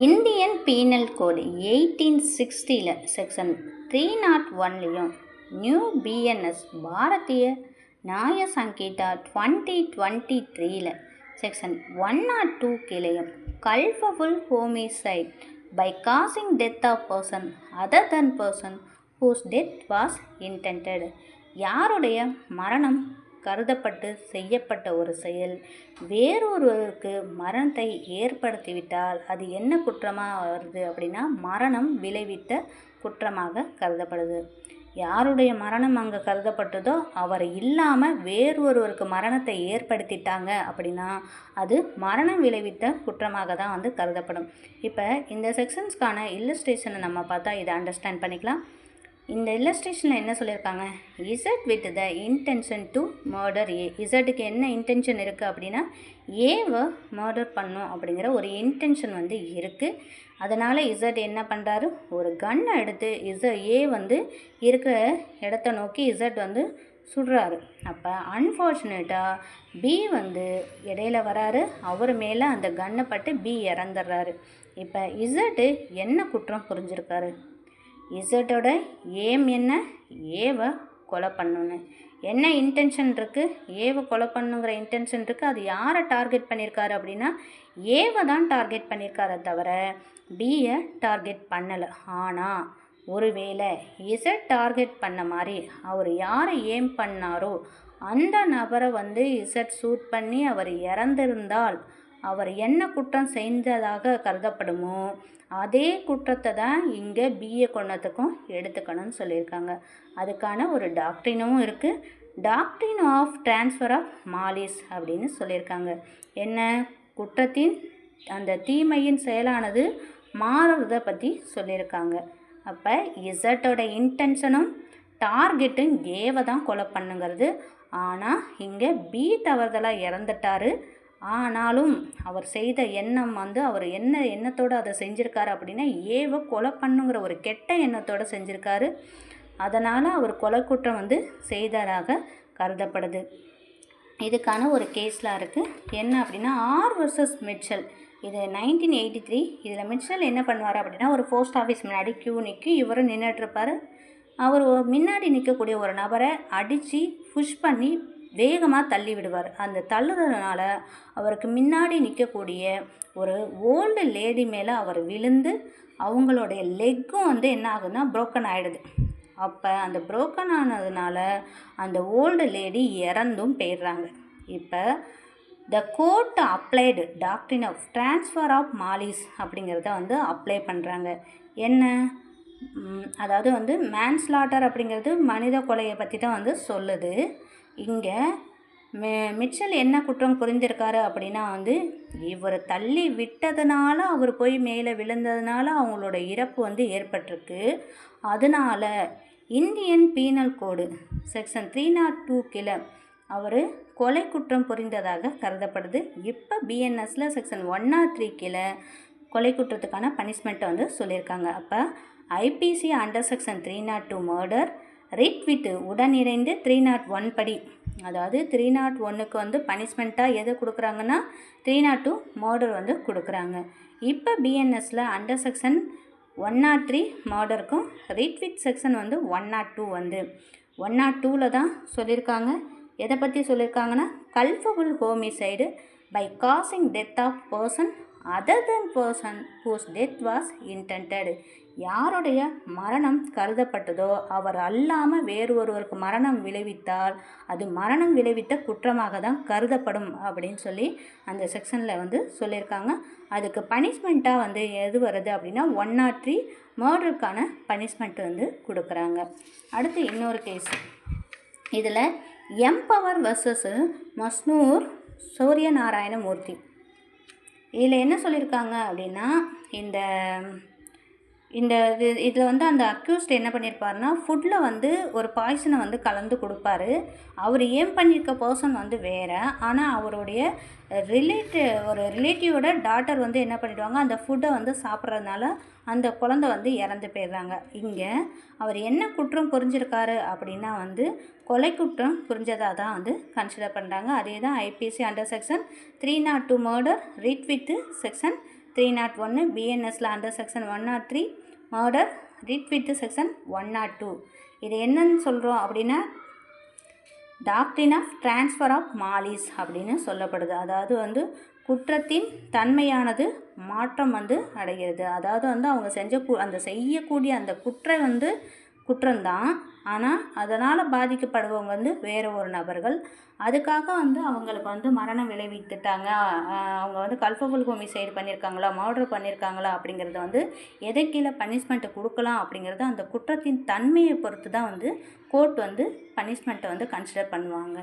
Indian penal code 1860 section 301 new BNS Bharatiya Nyaya Sanhita 2023 section 102 கீழையும் culpable homicide by causing death of person other than person whose death was intended. யாருடைய மரணம் கருதப்பட்டு செய்யப்பட்ட ஒரு செயல் வேறொருவருக்கு மரணத்தை ஏற்படுத்திவிட்டால் அது என்ன குற்றமாக வருது அப்படின்னா மரணம் விளைவித்த குற்றமாக கருதப்படுது. யாருடைய மரணம் அங்கே கருதப்பட்டதோ அவர் இல்லாமல் வேறொருவருக்கு மரணத்தை ஏற்படுத்திட்டாங்க அப்படின்னா அது மரணம் விளைவித்த குற்றமாக தான் கருதப்படும். இப்போ இந்த செக்ஷன்ஸ்க்கான இல்லஸ்ட்ரேஷனை நம்ம பார்த்தா இதை அண்டர்ஸ்டாண்ட் பண்ணிக்கலாம். இந்த இல்லஸ்ட்ரேஷனில் என்ன சொல்லியிருக்காங்க, Z with the intention to murder A. இசட்டுக்கு என்ன இன்டென்ஷன் இருக்குது அப்படின்னா ஏவை மர்டர் பண்ணும் அப்படிங்கிற ஒரு இன்டென்ஷன் இருக்குது. அதனால் இசட் என்ன பண்ணுறாரு, ஒரு கன்னை எடுத்து ஏ இருக்கிற இடத்த நோக்கி இசட் சுடுறாரு. அப்போ அன்ஃபார்ச்சுனேட்டாக பி இடையில வராரு, அவர் மேலே அந்த கன்னை பட்டு பி இறந்துடுறாரு. இப்போ இசட்டு என்ன குற்றம் புரிஞ்சிருக்காரு, இசட்டோட ஏம் என்ன, ஏவை கொலை பண்ணணுன்னு என்ன இன்டென்ஷன் இருக்குது, ஏவை கொலை பண்ணுங்கிற இன்டென்ஷன் இருக்குது. அது யாரை டார்கெட் பண்ணியிருக்காரு அப்படின்னா ஏவை தான் டார்கெட் பண்ணியிருக்காரே தவிர பியை டார்கெட் பண்ணலை. ஆனால் ஒருவேளை இசட் டார்கெட் பண்ண மாதிரி அவர் யாரை ஏம் பண்ணாரோ அந்த நபரை இசட் ஷூட் பண்ணி அவர் இறந்திருந்தால் அவர் என்ன குற்றம் செய்ததாக கருதப்படுமோ அதே குற்றத்தை தான் இங்கே பிஏ கொண்டதுக்கும் எடுத்துக்கணும்னு சொல்லியிருக்காங்க. அதுக்கான ஒரு டாக்ட்ரினும் இருக்குது. Doctrine of transfer of malice அப்படின்னு சொல்லியிருக்காங்க. என்ன, குற்றத்தின் அந்த தீமையின் செயலானது மாறுறதை பற்றி சொல்லியிருக்காங்க. அப்போ இசட்டோட இன்டென்ஷனும் டார்கெட்டும் ஏவை தான் கொலை பண்ணுங்கிறது. ஆனால் இங்கே பி தவறுதலாக இறந்துட்டார். ஆனாலும் அவர் செய்த எண்ணம் அவர் என்ன எண்ணத்தோடு அதை செஞ்சுருக்காரு அப்படின்னா ஏவை கொலை பண்ணுங்கிற ஒரு கெட்ட எண்ணத்தோடு செஞ்சுருக்காரு. அதனால் அவர் கொலை குற்றம் செய்ததாக கருதப்படுது. இதுக்கான ஒரு கேஸ்லாம் இருக்குது. என்ன அப்படின்னா ஆர் வர்சஸ் மிட்சல், இது 1983. இதில் மிட்சல் என்ன பண்ணுவார் அப்படின்னா ஒரு போஸ்ட் ஆஃபீஸ் முன்னாடி க்யூ நிற்கி இவரும் நின்றுட்டுருப்பார். அவர் முன்னாடி நிற்கக்கூடிய ஒரு நபரை அடித்து புஷ் பண்ணி வேகமாக தள்ளி விடுவார். அந்த தள்ளுறதுனால அவருக்கு முன்னாடி நிற்கக்கூடிய ஒரு ஓல்டு லேடி மேலே அவர் விழுந்து அவங்களுடைய லெக்கும் என்ன ஆகுதுன்னா புரோக்கன் ஆகிடுது. அப்போ அந்த புரோக்கன் ஆனதுனால அந்த ஓல்டு லேடி இறந்தும் போயிடுறாங்க. இப்போ the court applied doctrine of transfer of malice அப்படிங்கிறத அப்ளை பண்ணுறாங்க. என்ன, அதாவது மேன்ஸ்லாட்டர் அப்படிங்கிறது மனித கொலையை பற்றி தான் சொல்லுது. இங்கே மிட்சல் என்ன குற்றம் புரிந்திருக்காரு அப்படின்னா இவர் தள்ளி விட்டதுனால அவர் போய் மேலே விழுந்ததுனால அவங்களோட இறப்பு ஏற்பட்டிருக்கு. அதனால் இந்தியன் பீனல் கோடு செக்ஷன் 302 கீழே அவர் கொலை குற்றம் புரிந்ததாக கருதப்படுது. இப்போ பிஎன்எஸில் செக்ஷன் 103 கீழே கொலை குற்றத்துக்கான பனிஷ்மெண்ட்டை சொல்லியிருக்காங்க. அப்போ IPC under section 302 murder read with உடன் இணைந்து 301 படி, அதாவது 301க்கு பனிஷ்மெண்ட்டாக எது கொடுக்குறாங்கன்னா 302 மர்டர் கொடுக்குறாங்க. இப்போ பிஎன்எஸில் அண்டர் செக்ஷன் 103 மர்டருக்கும் ரிட் வித் செக்ஷன் 102 102ல் தான் சொல்லியிருக்காங்க. எதை பற்றி சொல்லியிருக்காங்கன்னா culpable homicide by causing death of person other than person whose death was intended. யாருடைய மரணம் கருதப்பட்டதோ அவர் அல்லாமல் வேறொருவருக்கு மரணம் விளைவித்தால் அது மரணம் விளைவித்த குற்றமாக தான் கருதப்படும் அப்படின்னு சொல்லி அந்த செக்ஷனில் சொல்லியிருக்காங்க. அதுக்கு பனிஷ்மெண்ட்டாக எது வருது அப்படின்னா 103 மர்டருக்கான பனிஷ்மெண்ட் கொடுக்குறாங்க. அடுத்து இன்னொரு கேஸ், இதில் எம்பவர் வர்சஸ் மஸ்னூர் சூரியநாராயணமூர்த்தி. இதில் என்ன சொல்லியிருக்காங்க அப்படின்னா இதில் அந்த அக்யூஸ்ட் என்ன பண்ணியிருப்பாருன்னா ஃபுட்டில் ஒரு பாய்சனை கலந்து கொடுப்பாரு. அவர் ஏம் பண்ணியிருக்க பர்சன் வேறு. ஆனால் அவருடைய ரிலேட்டிவோட டாட்டர் என்ன பண்ணிடுவாங்க, அந்த ஃபுட்டை சாப்பிட்றதுனால அந்த குழந்தை இறந்து போயிடுறாங்க. இங்கே அவர் என்ன குற்றம் புரிஞ்சிருக்காரு அப்படின்னா கொலை குற்றம் புரிஞ்சதாக தான் கன்சிடர் பண்ணுறாங்க. அதே தான் IPC under section 302 murder read with section 301, பிஎன்எஸ்ல under section 103 murder read with section 102. இது என்னன்னு சொல்கிறோம் அப்படின்னா doctrine of transfer of malice அப்படின்னு சொல்லப்படுது. அதாவது குற்றத்தின் தன்மையானது மாற்றம் அடைகிறது. அதாவது அவங்க அந்த செய்யக்கூடிய அந்த குற்றம் குற்றம்தான், ஆனால் அதனால் பாதிக்கப்படுபவங்க வேறு ஒரு நபர்கள். அதுக்காக அவங்களுக்கு மரணம் விளைவித்துட்டாங்க, அவங்க கல்பபுல் ஹோமிசைடு பண்ணியிருக்காங்களா, மர்டர் பண்ணியிருக்காங்களா அப்படிங்கிறத எதை கீழே பனிஷ்மெண்ட்டை கொடுக்கலாம் அப்படிங்கிறது அந்த குற்றத்தின் தன்மையை பொறுத்து தான் கோர்ட் பனிஷ்மெண்ட்டை கன்சிடர் பண்ணுவாங்க.